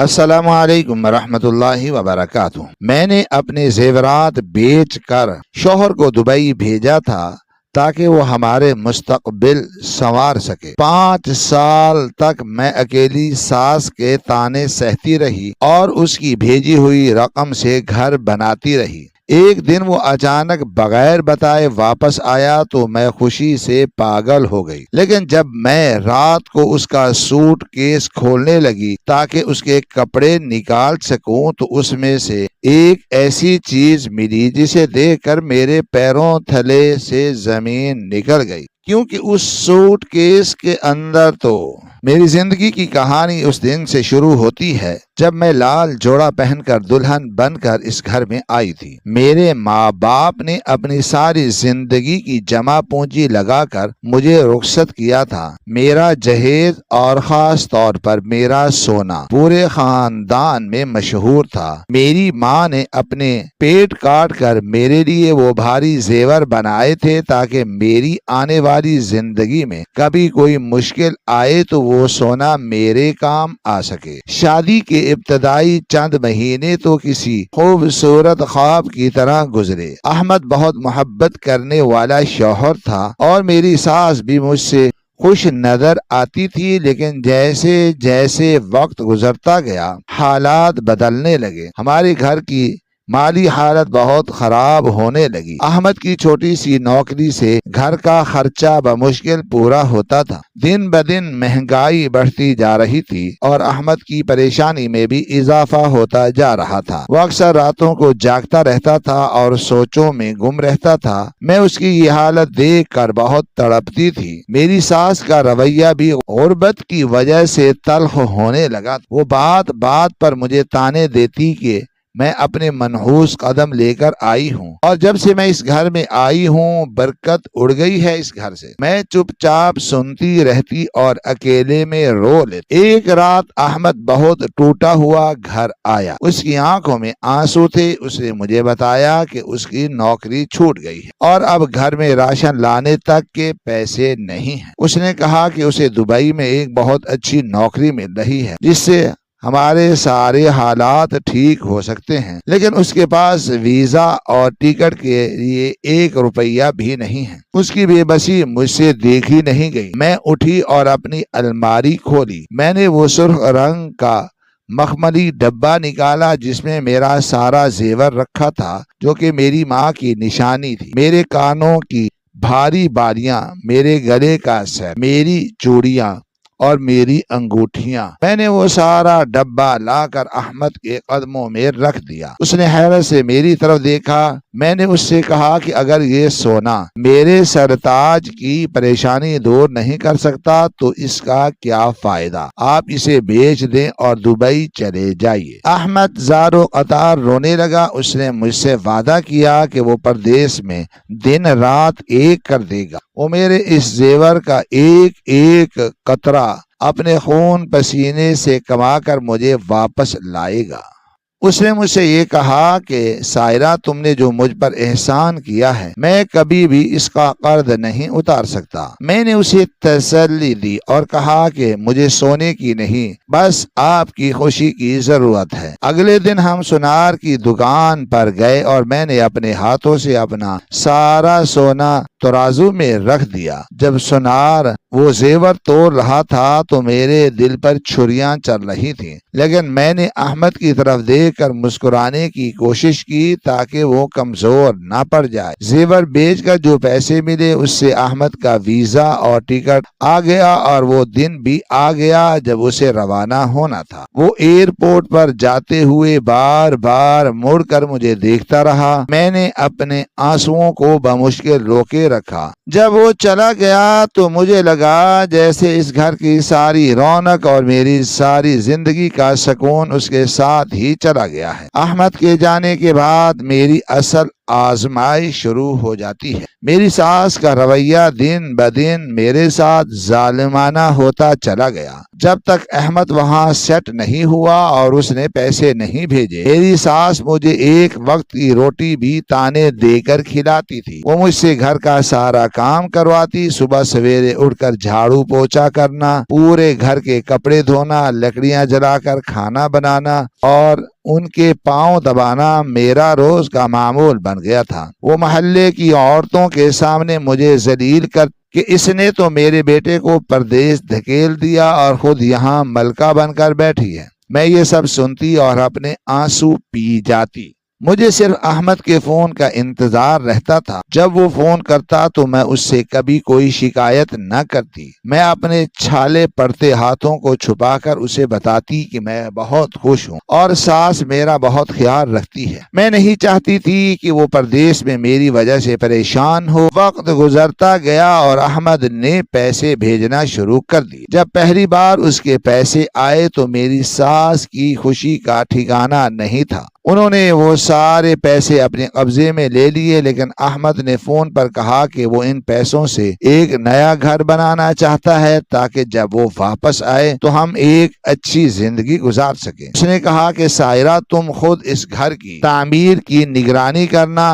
السلام علیکم ورحمۃ اللہ وبرکاتہ۔ میں نے اپنے زیورات بیچ کر شوہر کو دبئی بھیجا تھا تاکہ وہ ہمارے مستقبل سنوار سکے۔ 5 سال تک میں اکیلی ساس کے طعنے سہتی رہی اور اس کی بھیجی ہوئی رقم سے گھر بناتی رہی۔ ایک دن وہ اچانک بغیر بتائے واپس آیا تو میں خوشی سے پاگل ہو گئی، لیکن جب میں رات کو اس کا سوٹ کیس کھولنے لگی تاکہ اس کے کپڑے نکال سکوں تو اس میں سے ایک ایسی چیز ملی جسے دیکھ کر میرے پیروں تھلے سے زمین نکل گئی، کیونکہ اس سوٹ کیس کے اندر تو میری زندگی کی کہانی اس دن سے شروع ہوتی ہے جب میں لال جوڑا پہن کر دلہن بن کر اس گھر میں آئی تھی۔ میرے ماں باپ نے اپنی ساری زندگی کی جمع پونجی لگا کر مجھے رخصت کیا تھا۔ میرا جہیز اور خاص طور پر میرا سونا پورے خاندان میں مشہور تھا۔ میری ماں نے اپنے پیٹ کاٹ کر میرے لیے وہ بھاری زیور بنائے تھے تاکہ میری آنے والی زندگی میں کبھی کوئی مشکل آئے تو وہ سونا میرے کام آ سکے۔ شادی کے ابتدائی چند مہینے تو کسی خوبصورت خواب کی طرح گزرے۔ احمد بہت محبت کرنے والا شوہر تھا اور میری ساس بھی مجھ سے خوش نظر آتی تھی، لیکن جیسے جیسے وقت گزرتا گیا حالات بدلنے لگے۔ ہمارے گھر کی مالی حالت بہت خراب ہونے لگی۔ احمد کی چھوٹی سی نوکری سے گھر کا خرچہ بمشکل پورا ہوتا تھا۔ دن بدن مہنگائی بڑھتی جا رہی تھی اور احمد کی پریشانی میں بھی اضافہ ہوتا جا رہا تھا۔ وہ اکثر راتوں کو جاگتا رہتا تھا اور سوچوں میں گم رہتا تھا۔ میں اس کی یہ حالت دیکھ کر بہت تڑپتی تھی۔ میری ساس کا رویہ بھی غربت کی وجہ سے تلخ ہونے لگا۔ وہ بات بات پر مجھے طعنے دیتی کہ میں اپنے منحوس قدم لے کر آئی ہوں اور جب سے میں اس گھر میں آئی ہوں برکت اڑ گئی ہے اس گھر سے۔ میں چپ چاپ سنتی رہتی اور اکیلے میں رو لیتی۔ ایک رات احمد بہت ٹوٹا ہوا گھر آیا۔ اس کی آنکھوں میں آنسو تھے۔ اس نے مجھے بتایا کہ اس کی نوکری چھوٹ گئی ہے اور اب گھر میں راشن لانے تک کے پیسے نہیں ہیں۔ اس نے کہا کہ اسے دبئی میں ایک بہت اچھی نوکری مل رہی ہے جس سے ہمارے سارے حالات ٹھیک ہو سکتے ہیں، لیکن اس کے پاس ویزا اور ٹکٹ کے لیے 1 روپیہ بھی نہیں ہے۔ اس کی بے بسی مجھ سے دیکھی نہیں گئی۔ میں اٹھی اور اپنی الماری کھولی۔ میں نے وہ سرخ رنگ کا مخملی ڈبہ نکالا جس میں میرا سارا زیور رکھا تھا، جو کہ میری ماں کی نشانی تھی۔ میرے کانوں کی بھاری بالیاں، میرے گلے کا سر، میری چوڑیاں اور میری انگوٹھیاں۔ میں نے وہ سارا ڈبہ لا کر احمد کے قدموں میں رکھ دیا۔ اس نے حیرت سے میری طرف دیکھا۔ میں نے اس سے کہا کہ اگر یہ سونا میرے سرتاج کی پریشانی دور نہیں کر سکتا تو اس کا کیا فائدہ؟ آپ اسے بیچ دیں اور دبئی چلے جائیے۔ احمد زار و قطار رونے لگا۔ اس نے مجھ سے وعدہ کیا کہ وہ پردیس میں دن رات ایک کر دے گا۔ وہ میرے اس زیور کا ایک ایک قطرہ اپنے خون پسینے سے کما کر مجھے واپس لائے گا۔ اس نے مجھ سے یہ کہا کہ سائرہ، تم نے جو مجھ پر احسان کیا ہے میں کبھی بھی اس کا قرض نہیں اتار سکتا۔ میں نے اسے تسلی دی اور کہا کہ مجھے سونے کی نہیں، بس آپ کی خوشی کی ضرورت ہے۔ اگلے دن ہم سونار کی دکان پر گئے اور میں نے اپنے ہاتھوں سے اپنا سارا سونا ترازو میں رکھ دیا۔ جب سونار وہ زیور توڑ رہا تھا تو میرے دل پر چھریاں چل رہی تھیں، لیکن میں نے احمد کی طرف دیکھ کر مسکرانے کی کوشش کی تاکہ وہ کمزور نہ پڑ جائے۔ زیور بیچ کر جو پیسے ملے اس سے احمد کا ویزا اور ٹکٹ آ گیا اور وہ دن بھی آ گیا جب اسے روانہ ہونا تھا۔ وہ ایئرپورٹ پر جاتے ہوئے بار بار مڑ کر مجھے دیکھتا رہا۔ میں نے اپنے آنسوؤں کو بمشکل روکے رکھا۔ جب وہ چلا گیا تو مجھے لگا جیسے اس گھر کی ساری رونق اور میری ساری زندگی کا سکون اس کے ساتھ ہی چلا گیا ہے۔ احمد کے جانے کے بعد میری اصل آزمائش شروع ہو جاتی ہے۔ میری ساس کا رویہ دن بدن میرے ساتھ ظالمانہ ہوتا چلا گیا۔ جب تک احمد وہاں سیٹ نہیں ہوا اور اس نے پیسے نہیں بھیجے، میری ساس مجھے ایک وقت کی روٹی بھی تانے دے کر کھلاتی تھی۔ وہ مجھ سے گھر کا سارا کام کرواتی، صبح سویرے اٹھ کر جھاڑو پوچھا کرنا، پورے گھر کے کپڑے دھونا، لکڑیاں جلا کر کھانا بنانا اور ان کے پاؤں دبانا میرا روز کا معمول بن گیا تھا۔ وہ محلے کی عورتوں کے سامنے مجھے ذلیل کر کہ اس نے تو میرے بیٹے کو پردیس دھکیل دیا اور خود یہاں ملکہ بن کر بیٹھی ہے۔ میں یہ سب سنتی اور اپنے آنسو پی جاتی۔ مجھے صرف احمد کے فون کا انتظار رہتا تھا۔ جب وہ فون کرتا تو میں اس سے کبھی کوئی شکایت نہ کرتی۔ میں اپنے چھالے پڑتے ہاتھوں کو چھپا کر اسے بتاتی کہ میں بہت خوش ہوں اور ساس میرا بہت خیال رکھتی ہے۔ میں نہیں چاہتی تھی کہ وہ پردیس میں میری وجہ سے پریشان ہو۔ وقت گزرتا گیا اور احمد نے پیسے بھیجنا شروع کر دی۔ جب پہلی بار اس کے پیسے آئے تو میری ساس کی خوشی کا ٹھکانہ نہیں تھا۔ انہوں نے وہ سارے پیسے اپنے قبضے میں لے لیے، لیکن احمد نے فون پر کہا کہ وہ ان پیسوں سے ایک نیا گھر بنانا چاہتا ہے تاکہ جب وہ واپس آئے تو ہم ایک اچھی زندگی گزار سکیں۔ اس نے کہا کہ سائرہ تم خود اس گھر کی تعمیر کی نگرانی کرنا۔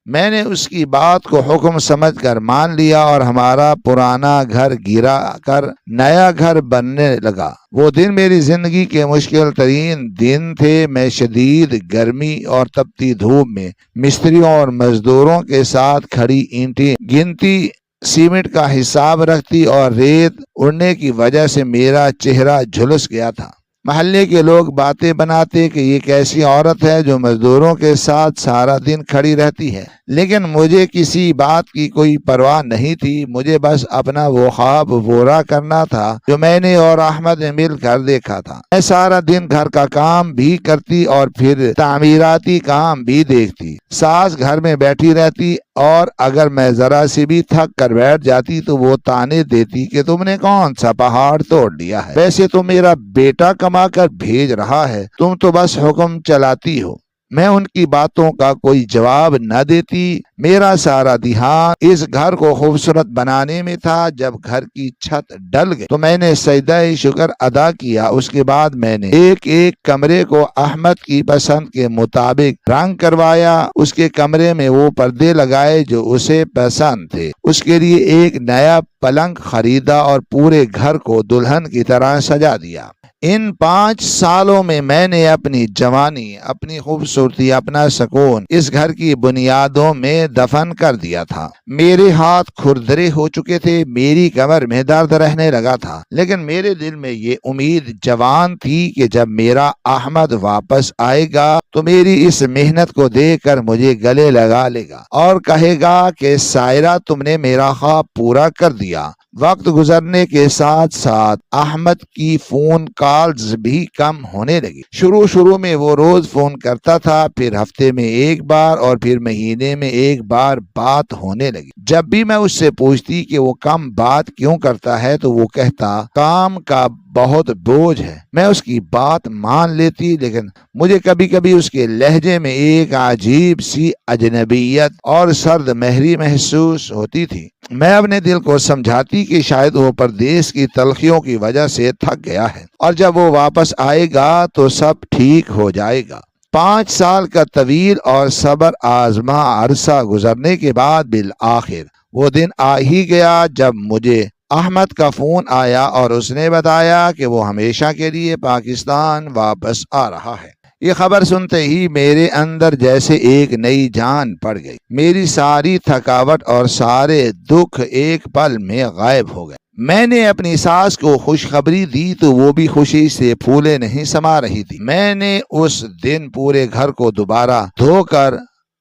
میں نے اس کی بات کو حکم سمجھ کر مان لیا اور ہمارا پرانا گھر گرا کر نیا گھر بننے لگا۔ وہ دن میری زندگی کے مشکل ترین دن تھے۔ میں شدید گرمی اور تپتی دھوپ میں مستریوں اور مزدوروں کے ساتھ کھڑی اینٹیں گنتی، سیمنٹ کا حساب رکھتی اور ریت اڑنے کی وجہ سے میرا چہرہ جھلس گیا تھا۔ محلے کے لوگ باتیں بناتے کہ یہ کیسی عورت ہے جو مزدوروں کے ساتھ سارا دن کھڑی رہتی ہے، لیکن مجھے کسی بات کی کوئی پرواہ نہیں تھی۔ مجھے بس اپنا وہ خواب پورا کرنا تھا جو میں نے اور احمد نے مل کر دیکھا تھا۔ میں سارا دن گھر کا کام بھی کرتی اور پھر تعمیراتی کام بھی دیکھتی۔ ساس گھر میں بیٹھی رہتی اور اگر میں ذرا سی بھی تھک کر بیٹھ جاتی تو وہ تانے دیتی کہ تم نے کون سا پہاڑ توڑ لیا ہے، ویسے تو میرا بیٹا کما کر بھیج رہا ہے، تم تو بس حکم چلاتی ہو۔ میں ان کی باتوں کا کوئی جواب نہ دیتی۔ میرا سارا دھیان اس گھر کو خوبصورت بنانے میں تھا۔ جب گھر کی چھت ڈل گئی تو میں نے سجدہ شکر ادا کیا۔ اس کے بعد میں نے ایک ایک کمرے کو احمد کی پسند کے مطابق رنگ کروایا۔ اس کے کمرے میں وہ پردے لگائے جو اسے پسند تھے۔ اس کے لیے ایک نیا پلنگ خریدا اور پورے گھر کو دلہن کی طرح سجا دیا۔ ان 5 سالوں میں نے اپنی جوانی، اپنی خوبصورتی، اپنا سکون اس گھر کی بنیادوں میں دفن کر دیا تھا۔ میرے ہاتھ کھردرے ہو چکے تھے، میری کمر میں درد رہنے لگا تھا، لیکن میرے دل میں یہ امید جوان تھی کہ جب میرا احمد واپس آئے گا تو میری اس محنت کو دیکھ کر مجھے گلے لگا لے گا اور کہے گا کہ سائرہ تم نے میرا خواب پورا کر دیا۔ وقت گزرنے کے ساتھ ساتھ احمد کی فون کالز بھی کم ہونے لگی۔ شروع میں وہ روز فون کرتا تھا، پھر ہفتے میں ایک بار اور پھر مہینے میں ایک بار بات ہونے لگی۔ جب بھی میں اس سے پوچھتی کہ وہ کم بات کیوں کرتا ہے تو وہ کہتا کام کا بہت بوجھ ہے۔ میں اس کی بات مان لیتی، لیکن مجھے کبھی کبھی اس کے لہجے میں ایک عجیب سی اجنبیت اور سرد مہری محسوس ہوتی تھی۔ میں اپنے دل کو سمجھاتی کہ شاید وہ پردیس کی تلخیوں کی وجہ سے تھک گیا ہے اور جب وہ واپس آئے گا تو سب ٹھیک ہو جائے گا۔ 5 سال کا طویل اور صبر آزما عرصہ گزرنے کے بعد بالآخر وہ دن آ ہی گیا جب مجھے احمد کا فون آیا اور اس نے بتایا کہ وہ ہمیشہ کے لیے پاکستان واپس آ رہا ہے۔ یہ خبر سنتے ہی میرے اندر جیسے ایک نئی جان پڑ گئی۔ میری ساری تھکاوٹ اور سارے دکھ ایک پل میں غائب ہو گئے۔ میں نے اپنی ساس کو خوشخبری دی تو وہ بھی خوشی سے پھولے نہیں سما رہی تھی۔ میں نے اس دن پورے گھر کو دوبارہ دھو کر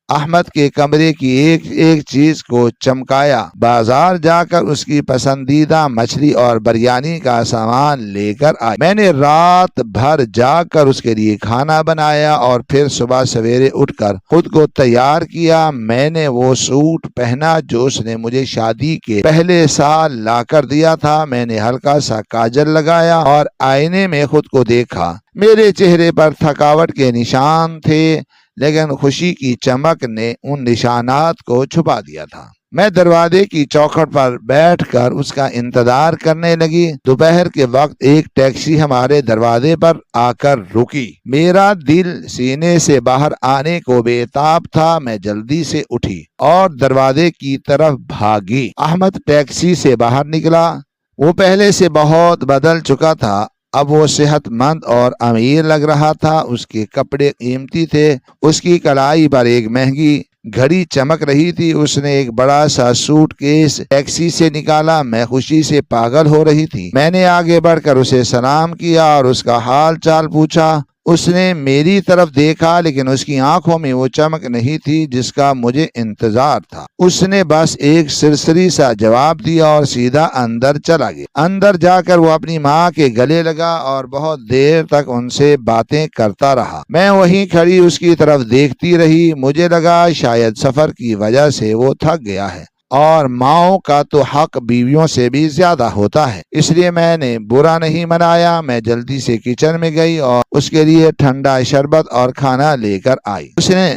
احمد کے کمرے کی ایک ایک چیز کو چمکایا، بازار جا کر اس کی پسندیدہ مچھلی اور بریانی کا سامان لے کر آئی۔ میں نے رات بھر جاگ کر اس کے لیے کھانا بنایا اور پھر صبح سویرے اٹھ کر خود کو تیار کیا۔ میں نے وہ سوٹ پہنا جو اس نے مجھے شادی کے پہلے سال لا کر دیا تھا۔ میں نے ہلکا سا کاجل لگایا اور آئینے میں خود کو دیکھا۔ میرے چہرے پر تھکاوٹ کے نشان تھے، لیکن خوشی کی چمک نے ان نشانات کو چھپا دیا تھا۔ میں دروازے کی چوکھٹ پر بیٹھ کر اس کا انتظار کرنے لگی۔ دوپہر کے وقت ایک ٹیکسی ہمارے دروازے پر آ کر رکی۔ میرا دل سینے سے باہر آنے کو بے تاب تھا۔ میں جلدی سے اٹھی اور دروازے کی طرف بھاگی۔ احمد ٹیکسی سے باہر نکلا۔ وہ پہلے سے بہت بدل چکا تھا۔ اب وہ صحت مند اور امیر لگ رہا تھا۔ اس کے کپڑے قیمتی تھے۔ اس کی کلائی پر ایک مہنگی گھڑی چمک رہی تھی۔ اس نے ایک بڑا سا سوٹ کیس ٹیکسی سے نکالا۔ میں خوشی سے پاگل ہو رہی تھی۔ میں نے آگے بڑھ کر اسے سلام کیا اور اس کا حال چال پوچھا۔ اس نے میری طرف دیکھا لیکن اس کی آنکھوں میں وہ چمک نہیں تھی جس کا مجھے انتظار تھا۔ اس نے بس ایک سرسری سا جواب دیا اور سیدھا اندر چلا گیا۔ اندر جا کر وہ اپنی ماں کے گلے لگا اور بہت دیر تک ان سے باتیں کرتا رہا۔ میں وہیں کھڑی اس کی طرف دیکھتی رہی۔ مجھے لگا شاید سفر کی وجہ سے وہ تھک گیا ہے اور ماؤں کا تو حق بیویوں سے بھی زیادہ ہوتا ہے، اس لیے میں نے برا نہیں منایا۔ میں جلدی سے کچن میں گئی اور اس کے لیے ٹھنڈا شربت اور کھانا لے کر آئی۔ اس نے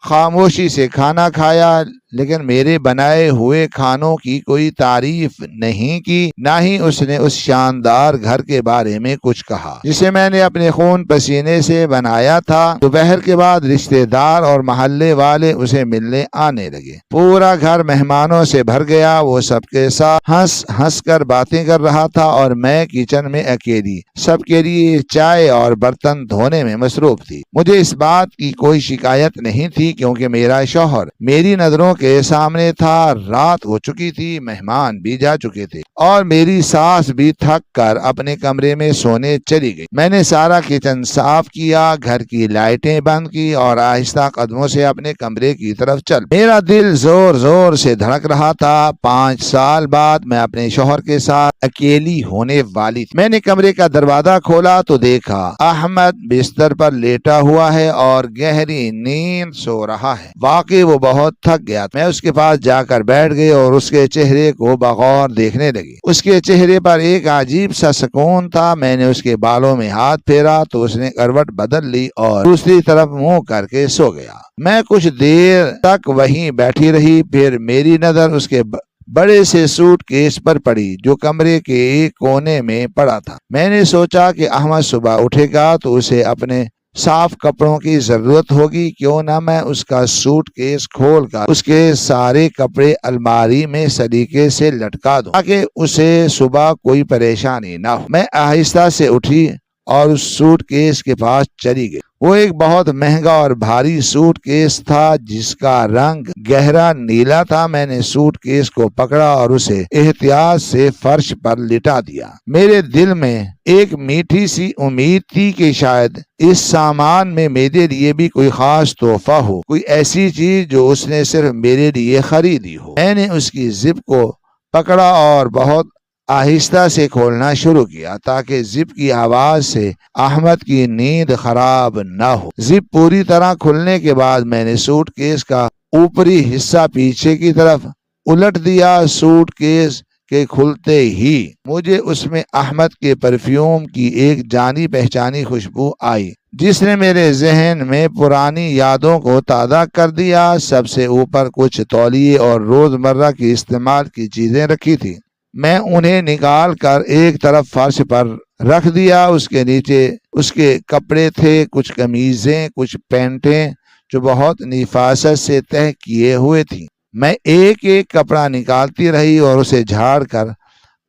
خاموشی سے کھانا کھایا لیکن میرے بنائے ہوئے کھانوں کی کوئی تعریف نہیں کی، نہ ہی اس نے اس شاندار گھر کے بارے میں کچھ کہا جسے میں نے اپنے خون پسینے سے بنایا تھا۔ دوپہر کے بعد رشتہ دار اور محلے والے اسے ملنے آنے لگے۔ پورا گھر مہمانوں سے بھر گیا۔ وہ سب کے ساتھ ہنس ہنس کر باتیں کر رہا تھا اور میں کچن میں اکیلی سب کے لیے چائے اور برتن دھونے میں مصروف تھی۔ مجھے اس بات کی کوئی شکایت نہیں تھی کیونکہ میرا شوہر میری نظروں کے سامنے تھا۔ رات ہو چکی تھی، مہمان بھی جا چکے تھے اور میری ساس بھی تھک کر اپنے کمرے میں سونے چلی گئی۔ میں نے سارا کچن صاف کیا، گھر کی لائٹیں بند کی اور آہستہ قدموں سے اپنے کمرے کی طرف چل۔ میرا دل زور زور سے دھڑک رہا تھا۔ 5 سال بعد میں اپنے شوہر کے ساتھ اکیلی ہونے والی تھی۔ میں نے کمرے کا دروازہ کھولا تو دیکھا احمد بستر پر لیٹا ہوا ہے اور گہری نیند سو رہا ہے۔ واقعی وہ بہت تھک گیا۔ میں اس کے پاس جا کر بیٹھ گئی اور اس کے چہرے کو بغور دیکھنے لگی۔ اس کے چہرے پر ایک عجیب سا سکون تھا۔ میں نے اس کے بالوں میں ہاتھ پھیرا تو اس نے کروٹ بدل لی اور دوسری طرف منہ کر کے سو گیا۔ میں کچھ دیر تک وہیں بیٹھی رہی، پھر میری نظر اس کے بڑے سے سوٹ کیس پر پڑی جو کمرے کے ایک کونے میں پڑا تھا۔ میں نے سوچا کہ احمد صبح اٹھے گا تو اسے اپنے صاف کپڑوں کی ضرورت ہوگی، کیوں نہ میں اس کا سوٹ کیس کھول کر اس کے سارے کپڑے الماری میں سلیقے سے لٹکا دوں تاکہ اسے صبح کوئی پریشانی نہ ہو۔ میں آہستہ سے اٹھی اور اس سوٹ کیس کے پاس چلی گئی۔ وہ ایک بہت مہنگا اور بھاری سوٹ کیس تھا جس کا رنگ گہرا نیلا تھا۔ میں نے سوٹ کیس کو پکڑا اور اسے احتیاط سے فرش پر لٹا دیا۔ میرے دل میں ایک میٹھی سی امید تھی کہ شاید اس سامان میں میرے لیے بھی کوئی خاص تحفہ ہو، کوئی ایسی چیز جو اس نے صرف میرے لیے خریدی ہو۔ میں نے اس کی زپ کو پکڑا اور بہت آہستہ سے کھولنا شروع کیا تاکہ زپ کی آواز سے احمد کی نیند خراب نہ ہو۔ زپ پوری طرح کھلنے کے بعد میں نے سوٹ کیس کا اوپری حصہ پیچھے کی طرف الٹ دیا۔ سوٹ کیس کے کھلتے ہی مجھے اس میں احمد کے پرفیوم کی ایک جانی پہچانی خوشبو آئی جس نے میرے ذہن میں پرانی یادوں کو تازہ کر دیا۔ سب سے اوپر کچھ تولیے اور روزمرہ کی استعمال کی چیزیں رکھی تھی۔ میں انہیں نکال کر ایک طرف فرش پر رکھ دیا۔ اس کے نیچے اس کے کپڑے تھے، کچھ قمیضیں، کچھ پینٹیں جو بہت نفاست سے تہہ کیے ہوئے تھیں۔ میں ایک ایک کپڑا نکالتی رہی اور اسے جھاڑ کر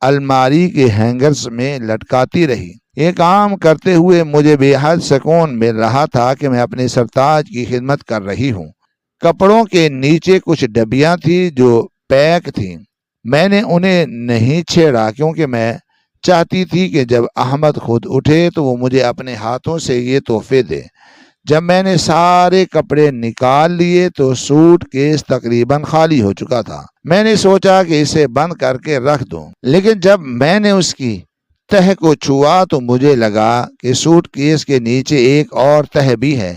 الماری کے ہینگرز میں لٹکاتی رہی۔ یہ کام کرتے ہوئے مجھے بے حد سکون مل رہا تھا کہ میں اپنے سرتاج کی خدمت کر رہی ہوں۔ کپڑوں کے نیچے کچھ ڈبیاں تھیں جو پیک تھیں۔ میں نے انہیں نہیں چھیڑا کیونکہ میں چاہتی تھی کہ جب احمد خود اٹھے تو وہ مجھے اپنے ہاتھوں سے یہ تحفے دے۔ جب میں نے سارے کپڑے نکال لیے تو سوٹ کیس تقریباً خالی ہو چکا تھا۔ میں نے سوچا کہ اسے بند کر کے رکھ دوں، لیکن جب میں نے اس کی تہ کو چھوا تو مجھے لگا کہ سوٹ کیس کے نیچے ایک اور تہ بھی ہے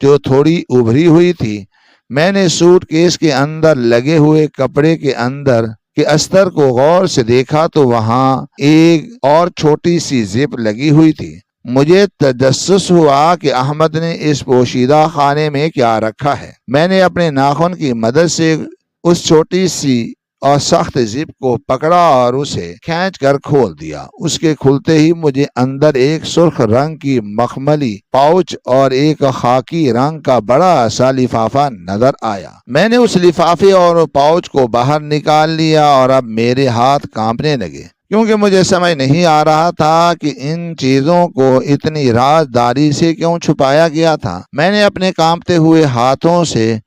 جو تھوڑی ابھری ہوئی تھی۔ میں نے سوٹ کیس کے اندر لگے ہوئے کپڑے کے اندر کے استر کو غور سے دیکھا تو وہاں ایک اور چھوٹی سی زپ لگی ہوئی تھی۔ مجھے تجسس ہوا کہ احمد نے اس پوشیدہ خانے میں کیا رکھا ہے۔ میں نے اپنے ناخن کی مدد سے اس چھوٹی سی اور سخت زپ کو پکڑا اور اسے کھینچ کر کھول دیا۔ اس کے کھلتے ہی مجھے اندر ایک سرخ رنگ کی مخملی پاؤچ اور ایک خاکی رنگ کا بڑا سا لفافہ نظر آیا۔ میں نے اس لفافے اور پاؤچ کو باہر نکال لیا اور اب میرے ہاتھ کانپنے لگے، کیونکہ مجھے سمجھ نہیں آ رہا تھا کہ ان چیزوں کو اتنی رازداری سے کیوں چھپایا گیا تھا۔ میں نے اپنے کانپتے ہوئے ہاتھوں سے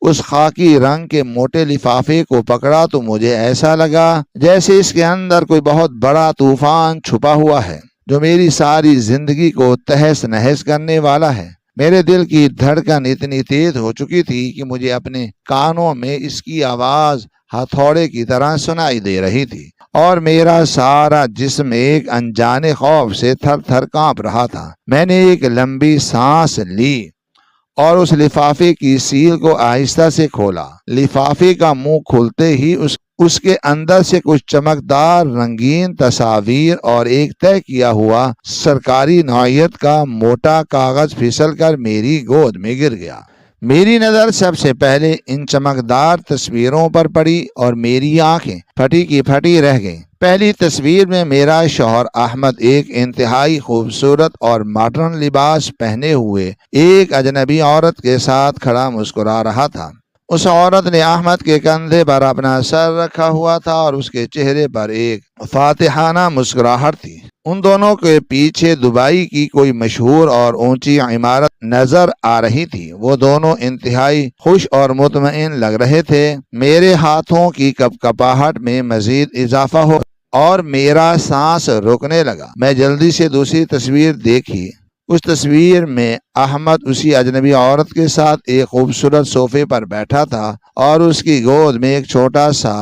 اس خاکی رنگ کے موٹے لفافے کو پکڑا تو مجھے ایسا لگا جیسے اس کے اندر کوئی بہت بڑا طوفان چھپا ہوا ہے جو میری ساری زندگی کو تہس نہس کرنے والا ہے۔ میرے دل کی دھڑکن اتنی تیز ہو چکی تھی کہ مجھے اپنے کانوں میں اس کی آواز ہتھوڑے کی طرح سنائی دے رہی تھی اور میرا سارا جسم ایک انجانے خوف سے تھر تھر کانپ رہا تھا۔ میں نے ایک لمبی سانس لی اور اس لفافے کی سیل کو آہستہ سے کھولا۔ لفافے کا منہ کھلتے ہی اس کے اندر سے کچھ چمکدار رنگین تصاویر اور ایک طے کیا ہوا سرکاری نوعیت کا موٹا کاغذ پھسل کر میری گود میں گر گیا۔ میری نظر سب سے پہلے ان چمکدار تصویروں پر پڑی اور میری آنکھیں پھٹی کی پھٹی رہ گئیں۔ پہلی تصویر میں میرا شوہر احمد ایک انتہائی خوبصورت اور ماڈرن لباس پہنے ہوئے ایک اجنبی عورت کے ساتھ کھڑا مسکرا رہا تھا۔ اس عورت نے احمد کے کندھے پر اپنا سر رکھا ہوا تھا اور اس کے چہرے پر ایک فاتحانہ مسکراہٹ تھی۔ ان دونوں کے پیچھے دبئی کی کوئی مشہور اور اونچی عمارت نظر آ رہی تھی۔ وہ دونوں انتہائی خوش اور مطمئن لگ رہے تھے۔ میرے ہاتھوں کی کپکپاہٹ میں مزید اضافہ ہو اور میرا سانس رکنے لگا۔ میں جلدی سے دوسری تصویر دیکھی۔ اس تصویر میں احمد اسی اجنبی عورت کے ساتھ ایک خوبصورت صوفے پر بیٹھا تھا اور اس کی گود میں ایک چھوٹا سا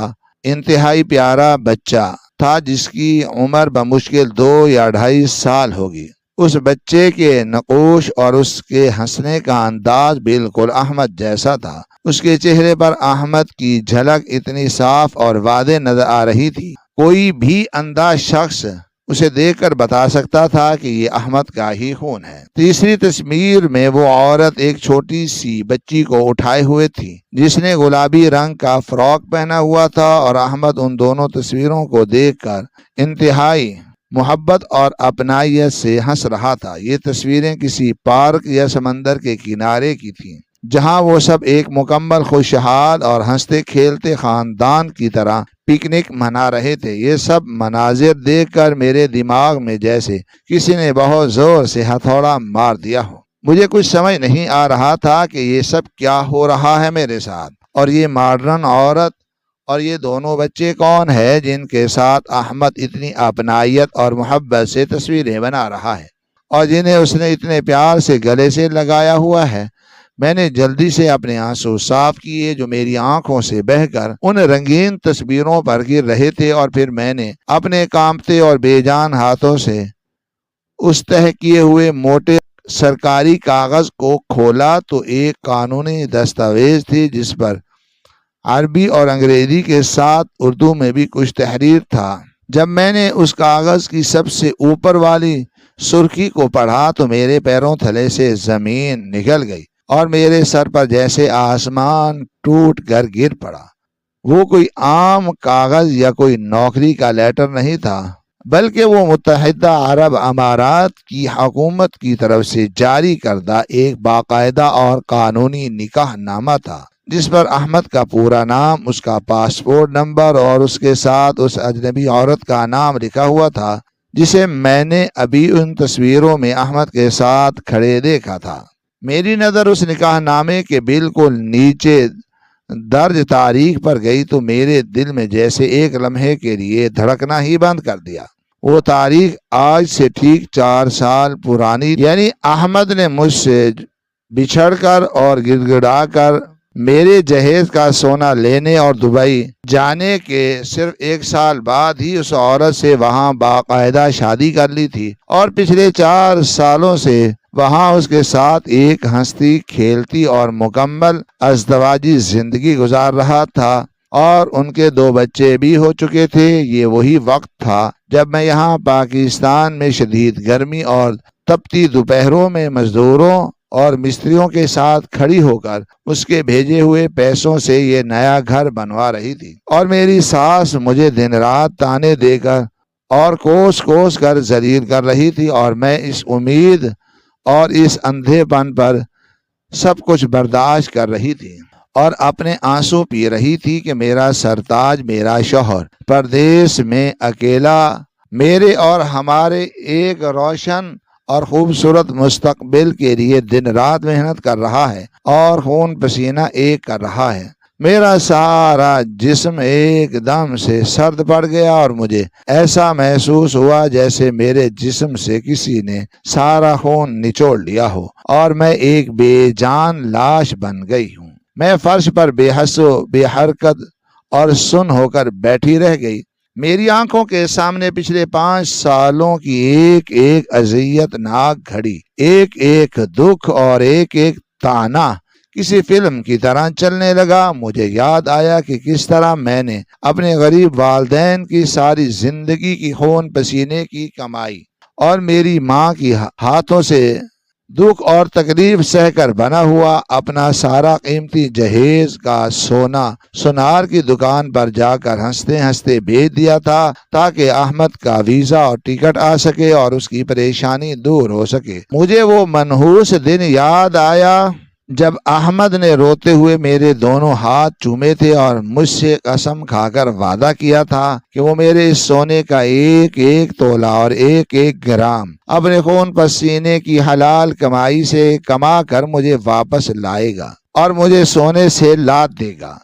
انتہائی پیارا بچہ تھا جس کی عمر بمشکل 2 یا 2.5 سال ہوگی۔ اس بچے کے نقوش اور اس کے ہنسنے کا انداز بالکل احمد جیسا تھا۔ اس کے چہرے پر احمد کی جھلک اتنی صاف اور واضح نظر آ رہی تھی، کوئی بھی اندھا شخص اسے دیکھ کر بتا سکتا تھا کہ یہ احمد کا ہی خون ہے۔ تیسری تصویر میں وہ عورت ایک چھوٹی سی بچی کو اٹھائے ہوئے تھی جس نے گلابی رنگ کا فراک پہنا ہوا تھا اور احمد ان دونوں تصویروں کو دیکھ کر انتہائی محبت اور اپنائیت سے ہنس رہا تھا۔ یہ تصویریں کسی پارک یا سمندر کے کنارے کی تھیں جہاں وہ سب ایک مکمل خوشحال اور ہنستے کھیلتے خاندان کی طرح پکنک منا رہے تھے۔ یہ سب مناظر دیکھ کر میرے دماغ میں جیسے کسی نے بہت زور سے ہتھوڑا مار دیا ہو۔ مجھے کچھ سمجھ نہیں آ رہا تھا کہ یہ سب کیا ہو رہا ہے میرے ساتھ، اور یہ ماڈرن عورت اور یہ دونوں بچے کون ہے جن کے ساتھ احمد اتنی اپنائیت اور محبت سے تصویریں بنا رہا ہے اور جنہیں اس نے اتنے پیار سے گلے سے لگایا ہوا ہے۔ میں نے جلدی سے اپنے آنسو صاف کیے جو میری آنکھوں سے بہہ کر ان رنگین تصویروں پر گر رہے تھے، اور پھر میں نے اپنے کانپتے اور بے جان ہاتھوں سے اس تہہ کیے ہوئے موٹے سرکاری کاغذ کو کھولا تو ایک قانونی دستاویز تھی جس پر عربی اور انگریزی کے ساتھ اردو میں بھی کچھ تحریر تھا۔ جب میں نے اس کاغذ کی سب سے اوپر والی سرخی کو پڑھا تو میرے پیروں تلے سے زمین نکل گئی اور میرے سر پر جیسے آسمان ٹوٹ کر گر پڑا۔ وہ کوئی عام کاغذ یا کوئی نوکری کا لیٹر نہیں تھا، بلکہ وہ متحدہ عرب امارات کی حکومت کی طرف سے جاری کردہ ایک باقاعدہ اور قانونی نکاح نامہ تھا جس پر احمد کا پورا نام، اس کا پاسپورٹ نمبر اور اس کے ساتھ اس اجنبی عورت کا نام لکھا ہوا تھا جسے میں نے ابھی ان تصویروں میں احمد کے ساتھ کھڑے دیکھا تھا۔ میری نظر اس نکاح نامے کے بالکل نیچے درج تاریخ پر گئی تو میرے دل میں جیسے ایک لمحے کے لیے دھڑکنا ہی بند کر دیا۔ وہ تاریخ آج سے ٹھیک 4 سال پرانی، یعنی احمد نے مجھ سے بچھڑ کر اور گڑ گڑا کر میرے جہیز کا سونا لینے اور دبئی جانے کے صرف 1 سال بعد ہی اس عورت سے وہاں باقاعدہ شادی کر لی تھی، اور پچھلے 4 سالوں سے وہاں اس کے ساتھ ایک ہنستی کھیلتی اور مکمل ازدواجی زندگی گزار رہا تھا، اور ان کے 2 بچے بھی ہو چکے تھے۔ یہ وہی وقت تھا جب میں یہاں پاکستان میں شدید گرمی اور تپتی دوپہروں میں مزدوروں اور مستریوں کے ساتھ کھڑی ہو کر اس کے بھیجے ہوئے پیسوں سے یہ نیا گھر بنوا رہی تھی، اور میری ساس مجھے دن رات تانے دے کر اور کوس کوس کر ذلیل کر رہی تھی، اور میں اس امید اور اس اندھے پن پر سب کچھ برداشت کر رہی تھی اور اپنے آنسو پی رہی تھی کہ میرا سرتاج، میرا شوہر پردیس میں اکیلا میرے اور ہمارے ایک روشن اور خوبصورت مستقبل کے لیے دن رات محنت کر رہا ہے اور خون پسینہ ایک کر رہا ہے۔ میرا سارا جسم ایک دم سے سرد پڑ گیا اور مجھے ایسا محسوس ہوا جیسے میرے جسم سے کسی نے سارا خون نچوڑ لیا ہو اور میں ایک بے جان لاش بن گئی ہوں۔ میں فرش پر بے حس و بے حرکت اور سن ہو کر بیٹھی رہ گئی۔ میری آنکھوں کے سامنے پچھلے 5 سالوں کی ایک ایک اذیت ناک گھڑی، ایک ایک دکھ اور ایک ایک تانا کسی فلم کی طرح چلنے لگا۔ مجھے یاد آیا کہ کس طرح میں نے اپنے غریب والدین کی ساری زندگی کی خون پسینے کی کمائی اور میری ماں کی ہاتھوں سے دکھ اور تکلیف سہ کر بنا ہوا اپنا سارا قیمتی جہیز کا سونا سونار کی دکان پر جا کر ہنستے ہنستے بیچ دیا تھا تاکہ احمد کا ویزا اور ٹکٹ آ سکے اور اس کی پریشانی دور ہو سکے۔ مجھے وہ منحوس دن یاد آیا جب احمد نے روتے ہوئے میرے دونوں ہاتھ چومے تھے اور مجھ سے قسم کھا کر وعدہ کیا تھا کہ وہ میرے سونے کا ایک ایک تولہ اور ایک ایک گرام اپنے خون پسینے کی حلال کمائی سے کما کر مجھے واپس لائے گا اور مجھے سونے سے لاد دے گا۔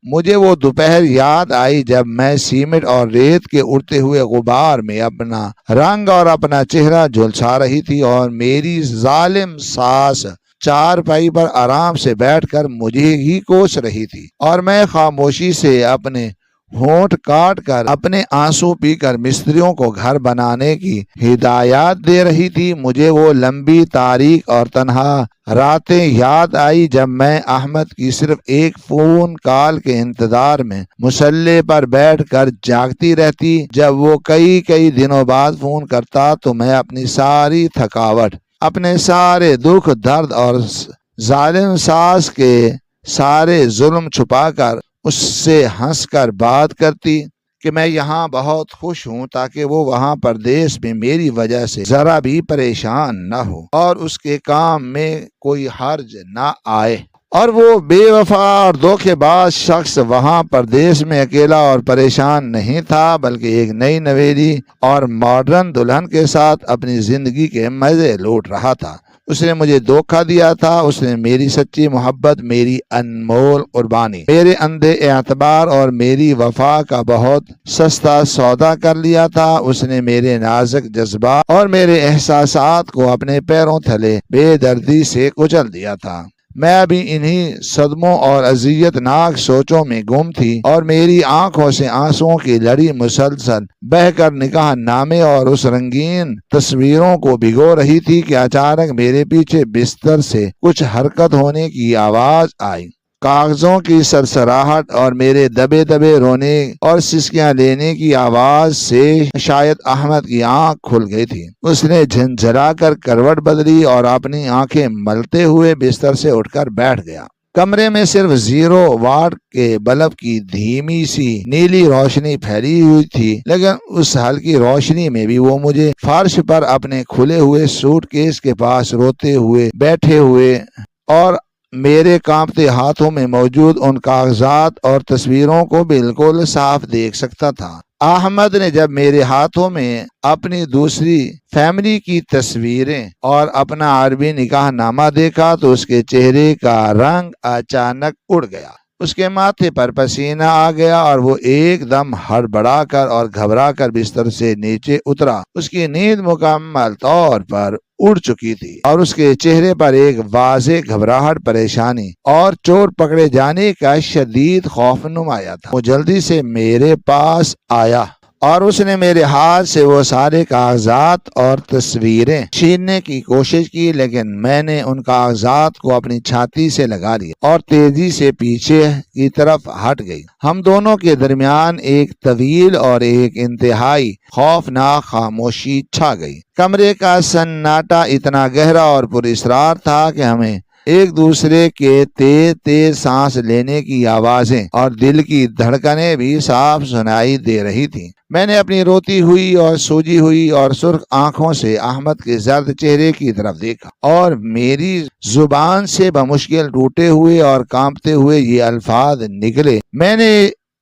مجھے وہ دوپہر یاد آئی جب میں سیمنٹ اور ریت کے اڑتے ہوئے غبار میں اپنا رنگ اور اپنا چہرہ جھلسا رہی تھی اور میری ظالم ساس چارپائی پر آرام سے بیٹھ کر مجھے ہی کوس رہی تھی اور میں خاموشی سے اپنے ہونٹ کاٹ کر اپنے آنسو پی کر مستریوں کو گھر بنانے کی ہدایات دے رہی تھی۔ مجھے وہ لمبی تاریک اور تنہا راتیں یاد آئی جب میں احمد کی صرف ایک فون کال کے انتظار میں مسلح پر بیٹھ کر جاگتی رہتی۔ جب وہ کئی دنوں بعد فون کرتا تو میں اپنی ساری تھکاوٹ، اپنے سارے دکھ درد اور ظالم ساس کے سارے ظلم چھپا کر اس سے ہنس کر بات کرتی کہ میں یہاں بہت خوش ہوں تاکہ وہ وہاں پردیس میں میری وجہ سے ذرا بھی پریشان نہ ہو اور اس کے کام میں کوئی حرج نہ آئے۔ اور وہ بے وفا اور دھوکے باز شخص وہاں پردیس میں اکیلا اور پریشان نہیں تھا بلکہ ایک نئی نویلی اور ماڈرن دلہن کے ساتھ اپنی زندگی کے مزے لوٹ رہا تھا۔ اس نے مجھے دھوکہ دیا تھا، اس نے میری سچی محبت، میری انمول قربانی، میرے اندھے اعتبار اور میری وفا کا بہت سستا سودا کر لیا تھا۔ اس نے میرے نازک جذبات اور میرے احساسات کو اپنے پیروں تلے بے دردی سے کچل دیا تھا۔ میں ابھی انہی صدموں اور اذیت ناک سوچوں میں گم تھی اور میری آنکھوں سے آنسوؤں کی لڑی مسلسل بہہ کر نکاح نامے اور اس رنگین تصویروں کو بھگو رہی تھی کہ اچانک میرے پیچھے بستر سے کچھ حرکت ہونے کی آواز آئی۔ کاغذوں کی سرسراہٹ اور میرے دبے دبے رونے اور سسکیاں لینے کی آواز سے شاید احمد کی آنکھ کھل گئی تھی۔ اس نے جھنجھلا کر کروٹ بدلی اور اپنی آنکھیں ملتے ہوئے بستر سے اٹھ کر بیٹھ گیا۔ کمرے میں صرف 0 واٹ کے بلب کی دھیمی سی نیلی روشنی پھیلی ہوئی تھی، لیکن اس ہلکی روشنی میں بھی وہ مجھے فرش پر اپنے کھلے ہوئے سوٹ کیس کے پاس روتے ہوئے بیٹھے ہوئے اور میرے کانپتے ہاتھوں میں موجود ان کاغذات اور تصویروں کو بالکل صاف دیکھ سکتا تھا۔ احمد نے جب میرے ہاتھوں میں اپنی دوسری فیملی کی تصویریں اور اپنا عربی نکاح نامہ دیکھا تو اس کے چہرے کا رنگ اچانک اڑ گیا، اس کے ماتھے پر پسینہ آ گیا اور وہ ایک دم ہڑبڑا کر اور گھبرا کر بستر سے نیچے اترا۔ اس کی نیند مکمل طور پر اڑ چکی تھی اور اس کے چہرے پر ایک واضح گھبراہٹ، پریشانی اور چور پکڑے جانے کا شدید خوف نمایاں تھا۔ وہ جلدی سے میرے پاس آیا اور اس نے میرے ہاتھ سے وہ سارے کاغذات اور تصویریں چھیننے کی کوشش کی، لیکن میں نے ان کاغذات کو اپنی چھاتی سے لگا لیا اور تیزی سے پیچھے کی طرف ہٹ گئی۔ ہم دونوں کے درمیان ایک طویل اور ایک انتہائی خوفناک خاموشی چھا گئی۔ کمرے کا سناٹا اتنا گہرا اور پراسرار تھا کہ ہمیں ایک دوسرے کے تیز تیز سانس لینے کی آوازیں اور دل کی دھڑکنیں بھی صاف سنائی دے رہی تھیں۔ میں نے اپنی روتی ہوئی اور سوجی ہوئی اور سرخ آنکھوں سے احمد کے زرد چہرے کی طرف دیکھا، اور میری زبان سے بمشکل ٹوٹے ہوئے اور کانپتے ہوئے یہ الفاظ نکلے۔ میں نے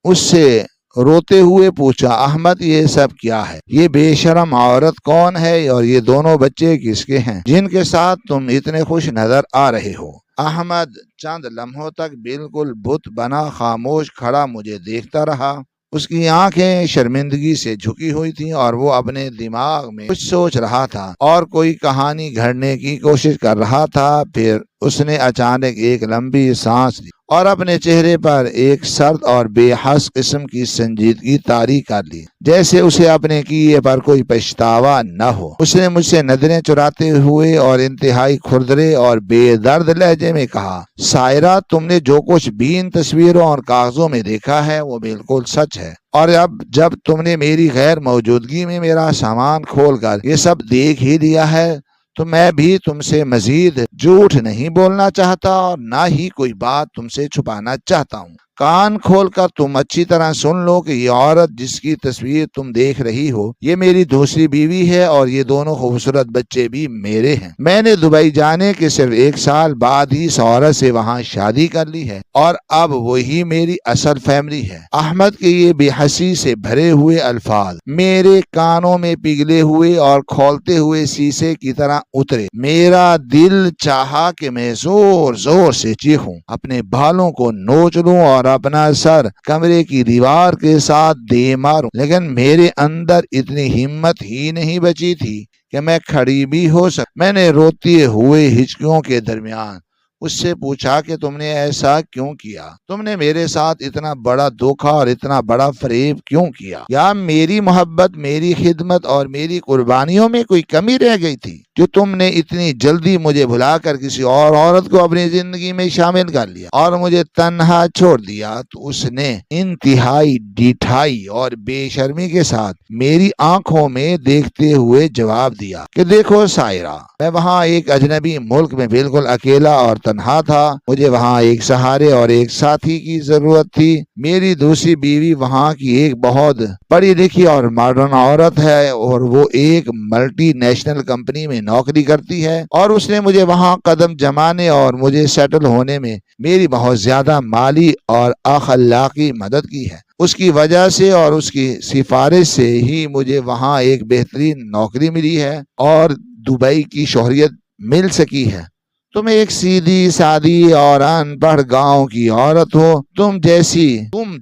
اس سے روتے ہوئے پوچھا، احمد یہ سب کیا ہے؟ یہ بے شرم عورت کون ہے اور یہ دونوں بچے کس کے ہیں جن کے ساتھ تم اتنے خوش نظر آ رہے ہو؟ احمد چند لمحوں تک بالکل بت بنا خاموش کھڑا مجھے دیکھتا رہا۔ اس کی آنکھیں شرمندگی سے جھکی ہوئی تھیں اور وہ اپنے دماغ میں کچھ سوچ رہا تھا اور کوئی کہانی گھڑنے کی کوشش کر رہا تھا۔ پھر اس نے اچانک ایک لمبی سانس لی اور اپنے چہرے پر ایک سرد اور بے حس قسم کی سنجیدگی طاری کر لی، جیسے اسے اپنے کیے پر کوئی پچھتاوا نہ ہو۔ اس نے مجھ سے نظریں چراتے ہوئے اور انتہائی کھردرے اور بے درد لہجے میں کہا، سائرہ، تم نے جو کچھ بھی ان تصویروں اور کاغذوں میں دیکھا ہے وہ بالکل سچ ہے، اور اب جب تم نے میری غیر موجودگی میں میرا سامان کھول کر یہ سب دیکھ ہی لیا ہے تو میں بھی تم سے مزید جھوٹ نہیں بولنا چاہتا اور نہ ہی کوئی بات تم سے چھپانا چاہتا ہوں۔ کان کھول کر تم اچھی طرح سن لو کہ یہ عورت جس کی تصویر تم دیکھ رہی ہو یہ میری دوسری بیوی ہے، اور یہ دونوں خوبصورت بچے بھی میرے ہیں۔ میں نے دبئی جانے کے صرف 1 سال بعد ہی اس عورت سے وہاں شادی کر لی ہے، اور اب وہی میری اصل فیملی ہے۔ احمد کے یہ بے حسی سے بھرے ہوئے الفاظ میرے کانوں میں پگھلے ہوئے اور کھولتے ہوئے شیشے کی طرح اترے۔ میرا دل چاہا کہ میں زور زور سے چیخوں، اپنے بالوں کو نوچ لوں اور اپنا سر کمرے کی دیوار کے ساتھ دے ماروں، لیکن میرے اندر اتنی ہمت ہی نہیں بچی تھی کہ میں کھڑی بھی ہو میں نے روتے ہوئے ہچکیوں کے درمیان اس سے پوچھا کہ تم نے ایسا کیوں کیا؟ تم نے میرے ساتھ اتنا بڑا دھوکا اور اتنا بڑا فریب کیوں کیا؟ یا میری محبت، میری خدمت اور میری قربانیوں میں کوئی کمی رہ گئی تھی جو تم نے اتنی جلدی مجھے بھلا کر کسی اور عورت کو اپنی زندگی میں شامل کر لیا اور مجھے تنہا چھوڑ دیا؟ تو اس نے انتہائی ڈھٹائی اور بے شرمی کے ساتھ میری آنکھوں میں دیکھتے ہوئے جواب دیا کہ دیکھو سائرہ، میں وہاں ایک اجنبی ملک میں بالکل اکیلا اور تنہا تھا۔ مجھے وہاں ایک سہارے اور ایک ساتھی کی ضرورت تھی۔ میری دوسری بیوی وہاں کی ایک بہت پڑھی لکھی اور ماڈرن عورت ہے، اور وہ ایک ملٹی نیشنل کمپنی میں نوکری کرتی ہے، اور اس نے مجھے وہاں قدم جمانے اور مجھے سیٹل ہونے میں میری بہت زیادہ مالی اور اخلاقی مدد کی ہے۔ اس کی وجہ سے اور اس کی سفارش سے ہی مجھے وہاں ایک بہترین نوکری ملی ہے اور دبئی کی شہریت مل سکی ہے۔ تم ایک سیدھی سادی اور ان پڑھ گاؤں کی عورت ہو۔ تم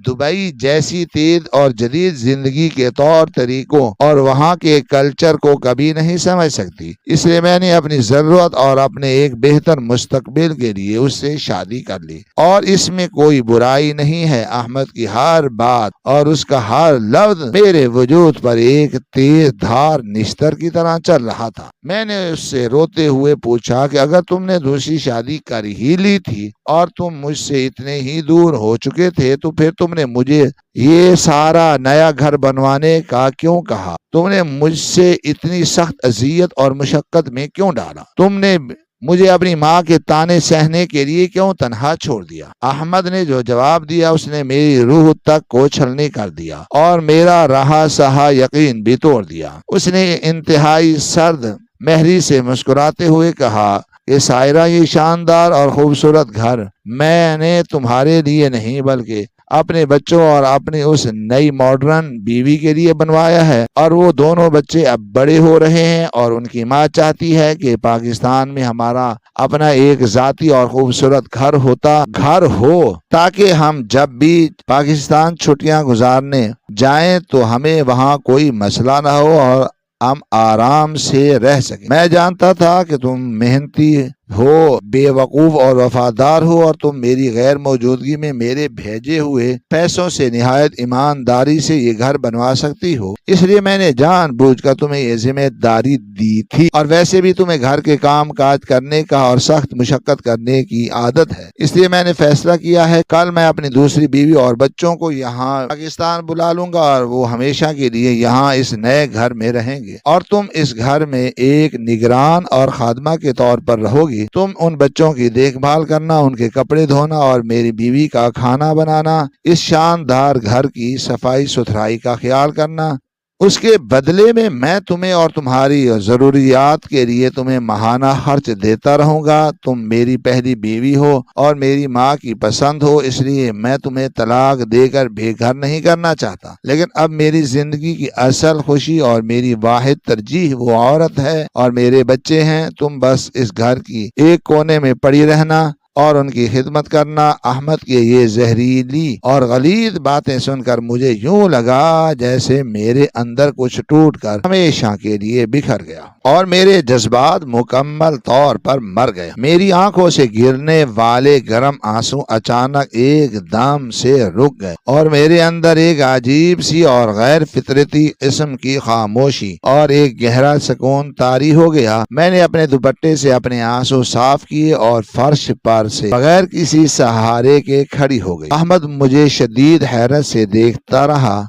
دبئی جیسی تیز اور جدید زندگی کے طور طریقوں اور وہاں کے کلچر کو کبھی نہیں سمجھ سکتی، اس لیے میں نے اپنی ضرورت اور اپنے ایک بہتر مستقبل کے لیے اس سے شادی کر لی، اور اس میں کوئی برائی نہیں ہے۔ احمد کی ہر بات اور اس کا ہر لفظ میرے وجود پر ایک تیز دھار نشتر کی طرح چل رہا تھا۔ میں نے اس سے روتے ہوئے پوچھا کہ اگر تم نے دوسری شادی کر ہی لی تھی اور تم مجھ سے اتنے ہی دور ہو چکے تھے تو پھر تم نے مجھے یہ سارا نیا گھر بنوانے کا کیوں کہا؟ تم نے مجھ سے اتنی سخت اذیت اور مشقت میں کیوں ڈالا؟ تم نے مجھے اپنی ماں کے طعنے سہنے کے لیے کیوں تنہا چھوڑ دیا؟ احمد نے جو جواب دیا اس نے میری روح تک کو چھلنی کر دیا اور میرا رہا سہا یقین بھی توڑ دیا۔ اس نے انتہائی سرد مہری سے مسکراتے ہوئے کہا کہ سائرہ، یہ شاندار اور خوبصورت گھر میں نے تمہارے لیے نہیں بلکہ اپنے بچوں اور اپنی اس نئی ماڈرن بیوی کے لیے بنوایا ہے، اور وہ دونوں بچے اب بڑے ہو رہے ہیں اور ان کی ماں چاہتی ہے کہ پاکستان میں ہمارا اپنا ایک ذاتی اور خوبصورت گھر ہو تاکہ ہم جب بھی پاکستان چھٹیاں گزارنے جائیں تو ہمیں وہاں کوئی مسئلہ نہ ہو اور ہم آرام سے رہ سکیں۔ میں جانتا تھا کہ تم محنتی ہو بیوقوف اور وفادار ہو، اور تم میری غیر موجودگی میں میرے بھیجے ہوئے پیسوں سے نہایت ایمانداری سے یہ گھر بنوا سکتی ہو، اس لیے میں نے جان بوجھ کر تمہیں یہ ذمہ داری دی تھی، اور ویسے بھی تمہیں گھر کے کام کاج کرنے کا اور سخت مشقت کرنے کی عادت ہے، اس لیے میں نے فیصلہ کیا ہے کل میں اپنی دوسری بیوی اور بچوں کو یہاں پاکستان بلا لوں گا، اور وہ ہمیشہ کے لیے یہاں اس نئے گھر میں رہیں گے، اور تم اس گھر میں ایک نگران اور خادمہ کے طور پر رہو گی۔ تم ان بچوں کی دیکھ بھال کرنا، ان کے کپڑے دھونا اور میری بیوی کا کھانا بنانا، اس شاندار گھر کی صفائی ستھرائی کا خیال کرنا۔ اس کے بدلے میں تمہیں اور تمہاری ضروریات کے لیے تمہیں ماہانہ خرچ دیتا رہوں گا۔ تم میری پہلی بیوی ہو اور میری ماں کی پسند ہو، اس لیے میں تمہیں طلاق دے کر بے گھر نہیں کرنا چاہتا، لیکن اب میری زندگی کی اصل خوشی اور میری واحد ترجیح وہ عورت ہے اور میرے بچے ہیں۔ تم بس اس گھر کی ایک کونے میں پڑی رہنا اور ان کی خدمت کرنا۔ احمد کی یہ زہریلی اور غلیظ باتیں سن کر مجھے یوں لگا جیسے میرے اندر کچھ ٹوٹ کر ہمیشہ کے لیے بکھر گیا اور میرے جذبات مکمل طور پر مر گئے۔ میری آنکھوں سے گرنے والے گرم آنسو اچانک ایک دم سے رک گئے اور میرے اندر ایک عجیب سی اور غیر فطرتی قسم کی خاموشی اور ایک گہرا سکون طاری ہو گیا۔ میں نے اپنے دوپٹے سے اپنے آنسو صاف کیے اور فرش پر سے بغیر کسی سہارے کے کھڑی ہو گئی۔ احمد مجھے شدید حیرت سے دیکھتا رہا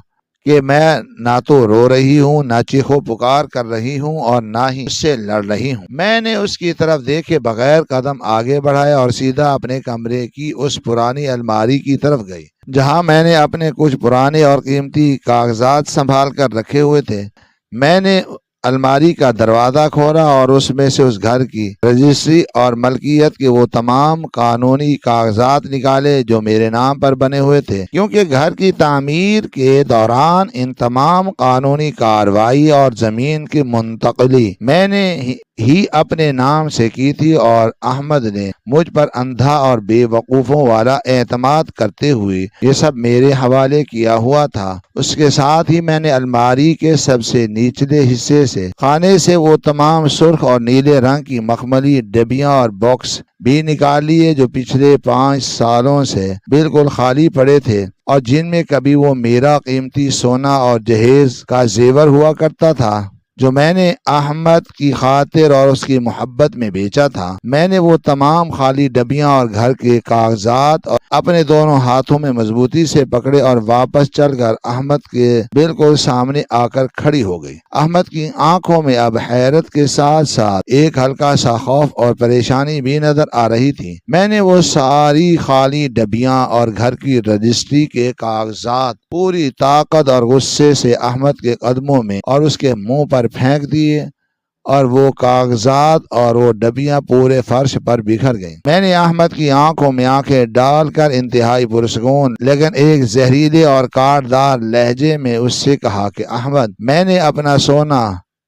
کہ میں نہ تو رو رہی ہوں، نہ چیخو پکار کر رہی ہوں اور نہ ہی اس سے لڑ رہی ہوں۔ میں نے اس کی طرف دیکھے بغیر قدم آگے بڑھایا اور سیدھا اپنے کمرے کی اس پرانی الماری کی طرف گئی جہاں میں نے اپنے کچھ پرانے اور قیمتی کاغذات سنبھال کر رکھے ہوئے تھے۔ میں نے الماری کا دروازہ کھولا اور اس میں سے اس گھر کی رجسٹری اور ملکیت کے وہ تمام قانونی کاغذات نکالے جو میرے نام پر بنے ہوئے تھے، کیونکہ گھر کی تعمیر کے دوران ان تمام قانونی کارروائی اور زمین کی منتقلی میں نے ہی اپنے نام سے کی تھی، اور احمد نے مجھ پر اندھا اور بے وقوفوں والا اعتماد کرتے ہوئے یہ سب میرے حوالے کیا ہوا تھا۔ اس کے ساتھ ہی میں نے الماری کے سب سے نچلے حصے سے خانے سے وہ تمام سرخ اور نیلے رنگ کی مخملی ڈبیاں اور باکس بھی نکال لیے جو پچھلے 5 سالوں سے بالکل خالی پڑے تھے اور جن میں کبھی وہ میرا قیمتی سونا اور جہیز کا زیور ہوا کرتا تھا جو میں نے احمد کی خاطر اور اس کی محبت میں بیچا تھا۔ میں نے وہ تمام خالی ڈبیاں اور گھر کے کاغذات اور اپنے دونوں ہاتھوں میں مضبوطی سے پکڑے اور واپس چل کر احمد کے بالکل سامنے آ کر کھڑی ہو گئی۔ احمد کی آنکھوں میں اب حیرت کے ساتھ ساتھ ایک ہلکا سا خوف اور پریشانی بھی نظر آ رہی تھی۔ میں نے وہ ساری خالی ڈبیاں اور گھر کی رجسٹری کے کاغذات پوری طاقت اور غصے سے احمد کے قدموں میں اور اس کے منہ پر پھینک دیے اور وہ کاغذات اور وہ ڈبیاں پورے فرش پر بکھر گئیں۔ میں نے احمد کی آنکھوں میں آنکھیں ڈال کر انتہائی پرسکون لیکن ایک زہریلے اور کاٹدار لہجے میں اس سے کہا کہ احمد، میں نے اپنا سونا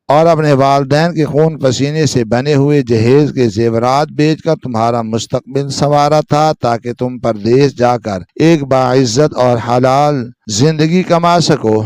اور اپنے والدین کے خون پسینے سے بنے ہوئے جہیز کے زیورات بیچ کر تمہارا مستقبل سنوارا تھا تاکہ تم پردیس جا کر ایک باعزت اور حلال زندگی کما سکو،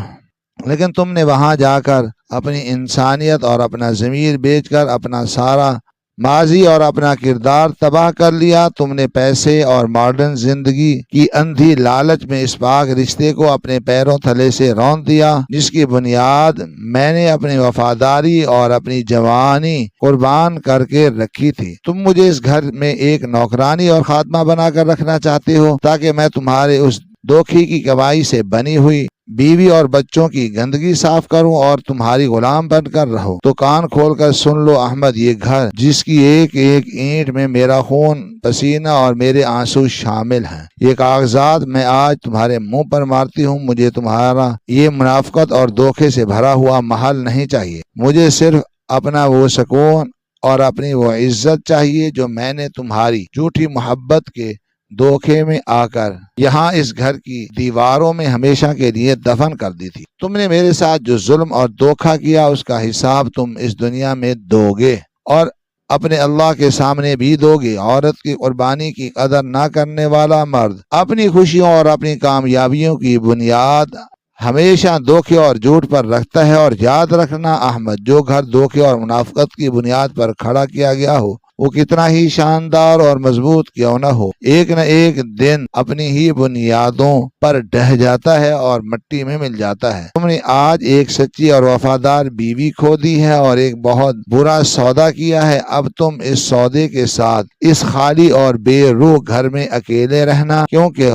لیکن تم نے وہاں جا کر اپنی انسانیت اور اپنا ضمیر بیچ کر اپنا سارا ماضی اور اپنا کردار تباہ کر لیا۔ تم نے پیسے اور ماڈرن زندگی کی اندھی لالچ میں اس پاک رشتے کو اپنے پیروں تلے سے رون دیا جس کی بنیاد میں نے اپنی وفاداری اور اپنی جوانی قربان کر کے رکھی تھی۔ تم مجھے اس گھر میں ایک نوکرانی اور خادمہ بنا کر رکھنا چاہتے ہو تاکہ میں تمہارے اس دوکھی کی کمائی سے بنی ہوئی بیوی اور بچوں کی گندگی صاف کروں اور تمہاری غلام بن کر رہو۔ تو کان کھول کر سن لو احمد، یہ گھر جس کی ایک ایک اینٹ میں میرا خون پسینہ اور میرے آنسو شامل ہیں، یہ کاغذات میں آج تمہارے منہ پر مارتی ہوں۔ مجھے تمہارا یہ منافقت اور دھوکے سے بھرا ہوا محل نہیں چاہیے، مجھے صرف اپنا وہ سکون اور اپنی وہ عزت چاہیے جو میں نے تمہاری جھوٹی محبت کے دھوکے میں آ کر یہاں اس گھر کی دیواروں میں ہمیشہ کے لیے دفن کر دی تھی۔ تم نے میرے ساتھ جو ظلم اور دھوکہ کیا اس کا حساب تم اس دنیا میں دو گے اور اپنے اللہ کے سامنے بھی دو گے۔ عورت کی قربانی کی قدر نہ کرنے والا مرد اپنی خوشیوں اور اپنی کامیابیوں کی بنیاد ہمیشہ دھوکے اور جھوٹ پر رکھتا ہے، اور یاد رکھنا احمد، جو گھر دھوکے اور منافقت کی بنیاد پر کھڑا کیا گیا ہو وہ کتنا ہی شاندار اور مضبوط کیوں نہ ہو، ایک نہ ایک دن اپنی ہی بنیادوں پر ڈہ جاتا ہے اور مٹی میں مل جاتا ہے۔ تم نے آج ایک سچی اور وفادار بیوی کھو دی ہے اور ایک بہت برا سودا کیا ہے۔ اب تم اس سودے کے ساتھ اس خالی اور بے روح گھر میں اکیلے رہنا، کیونکہ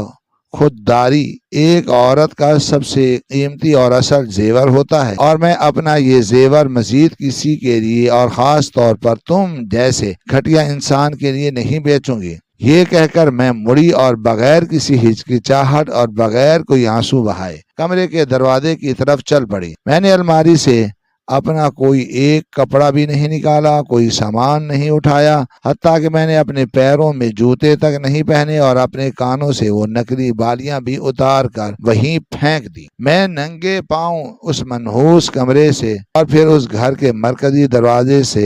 خودداری ایک عورت کا سب سے قیمتی اور اصل زیور ہوتا ہے، اور میں اپنا یہ زیور مزید کسی کے لیے اور خاص طور پر تم جیسے گھٹیا انسان کے لیے نہیں بیچوں گی۔ یہ کہہ کر میں مڑی اور بغیر کسی ہچکچاہٹ اور بغیر کوئی آنسو بہائے کمرے کے دروازے کی طرف چل پڑی۔ میں نے الماری سے اپنا کوئی ایک کپڑا بھی نہیں نکالا، کوئی سامان نہیں اٹھایا، حتیٰ کہ میں نے اپنے پیروں میں جوتے تک نہیں پہنے اور اپنے کانوں سے وہ نکلی بالیاں بھی اتار کر وہیں پھینک دی۔ میں ننگے پاؤں اس منحوس کمرے سے اور پھر اس گھر کے مرکزی دروازے سے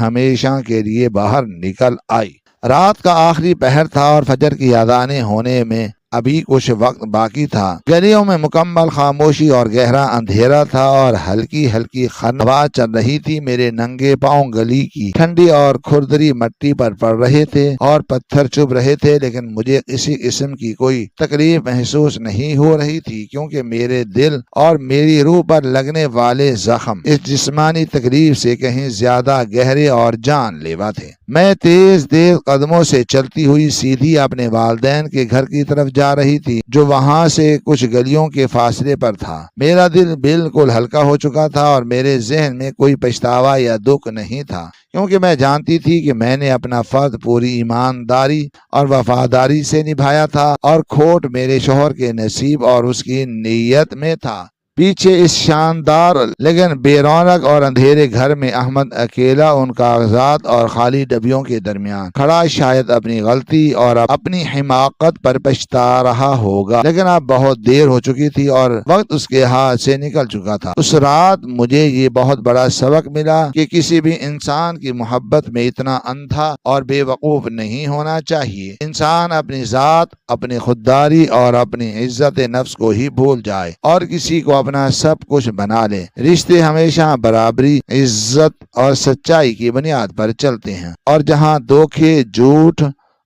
ہمیشہ کے لیے باہر نکل آئی۔ رات کا آخری پہر تھا اور فجر کی اذانیں ہونے میں ابھی کچھ وقت باقی تھا۔ گلیوں میں مکمل خاموشی اور گہرا اندھیرا تھا اور ہلکی ہوا چل رہی تھی۔ میرے ننگے پاؤں گلی کی ٹھنڈی اور کھردری مٹی پر پڑ رہے تھے اور پتھر چبھ رہے تھے، لیکن مجھے کسی قسم کی کوئی تکلیف محسوس نہیں ہو رہی تھی، کیونکہ میرے دل اور میری روح پر لگنے والے زخم اس جسمانی تکلیف سے کہیں زیادہ گہرے اور جان لیوا تھے۔ میں تیز قدموں سے چلتی ہوئی سیدھی اپنے والدین کے گھر کی طرف جا رہی تھی، جو وہاں سے کچھ گلیوں کے فاصلے پر تھا۔ میرا دل بالکل ہلکا ہو چکا تھا اور میرے ذہن میں کوئی پچھتاوا یا دکھ نہیں تھا، کیونکہ میں جانتی تھی کہ میں نے اپنا فرض پوری ایمانداری اور وفاداری سے نبھایا تھا، اور کھوٹ میرے شوہر کے نصیب اور اس کی نیت میں تھا۔ پیچھے اس شاندار لیکن بے رونق اور اندھیرے گھر میں احمد اکیلا ان کاغذات اور خالی ڈبیوں کے درمیان کھڑا شاید اپنی غلطی اور اپنی حماقت پر پچھتا رہا ہوگا، لیکن اب بہت دیر ہو چکی تھی اور وقت اس کے ہاتھ سے نکل چکا تھا۔ اس رات مجھے یہ بہت بڑا سبق ملا کہ کسی بھی انسان کی محبت میں اتنا اندھا اور بے وقوف نہیں ہونا چاہیے۔ انسان اپنی ذات، اپنی خودداری اور اپنی عزت نفس کو ہی بھول جائے اور کسی کو اپنا سب کچھ بنا لے۔ رشتے ہمیشہ برابری، عزت اور سچائی کی بنیاد پر چلتے ہیں، اور جہاں دھوکے، جھوٹ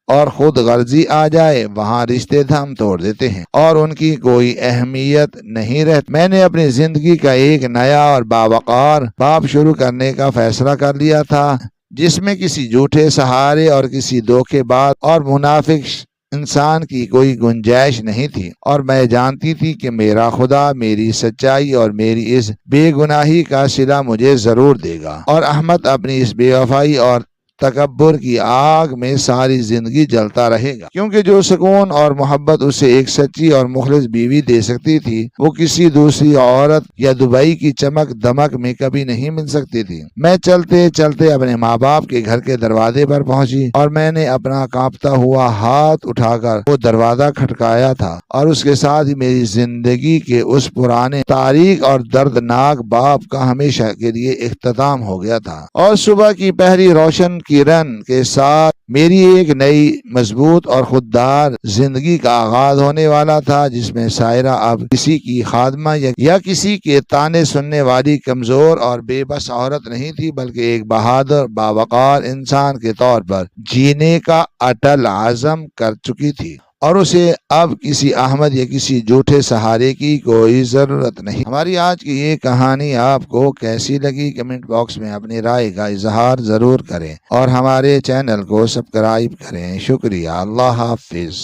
اور خود غرضی آ جائے وہاں رشتے دھم توڑ دیتے ہیں اور ان کی کوئی اہمیت نہیں رہتی۔ میں نے اپنی زندگی کا ایک نیا اور باوقار باب شروع کرنے کا فیصلہ کر لیا تھا، جس میں کسی جھوٹے سہارے اور کسی دھوکے باز اور منافق انسان کی کوئی گنجائش نہیں تھی، اور میں جانتی تھی کہ میرا خدا میری سچائی اور میری اس بے گناہی کا صلہ مجھے ضرور دے گا، اور احمد اپنی اس بے وفائی اور تکبر کی آگ میں ساری زندگی جلتا رہے گا، کیونکہ جو سکون اور محبت اسے ایک سچی اور مخلص بیوی دے سکتی تھی وہ کسی دوسری عورت یا دبئی کی چمک دمک میں کبھی نہیں مل سکتی تھی۔ میں چلتے چلتے اپنے ماں باپ کے گھر کے دروازے پر پہنچی اور میں نے اپنا کانپتا ہوا ہاتھ اٹھا کر وہ دروازہ کھٹکایا تھا، اور اس کے ساتھ ہی میری زندگی کے اس پرانے تاریخ اور دردناک باب کا ہمیشہ کے لیے اختتام ہو گیا تھا، اور صبح کی پہلی روشن کرن کے ساتھ میری ایک نئی مضبوط اور خوددار زندگی کا آغاز ہونے والا تھا، جس میں سائرہ اب کسی کی خادمہ یا کسی کے تانے سننے والی کمزور اور بے بس عورت نہیں تھی، بلکہ ایک بہادر باوقار انسان کے طور پر جینے کا اٹل عزم کر چکی تھی، اور اسے اب کسی احمد یا کسی جھوٹے سہارے کی کوئی ضرورت نہیں۔ ہماری آج کی یہ کہانی آپ کو کیسی لگی؟ کمنٹ باکس میں اپنی رائے کا اظہار ضرور کریں اور ہمارے چینل کو سبسکرائب کریں۔ شکریہ۔ اللہ حافظ۔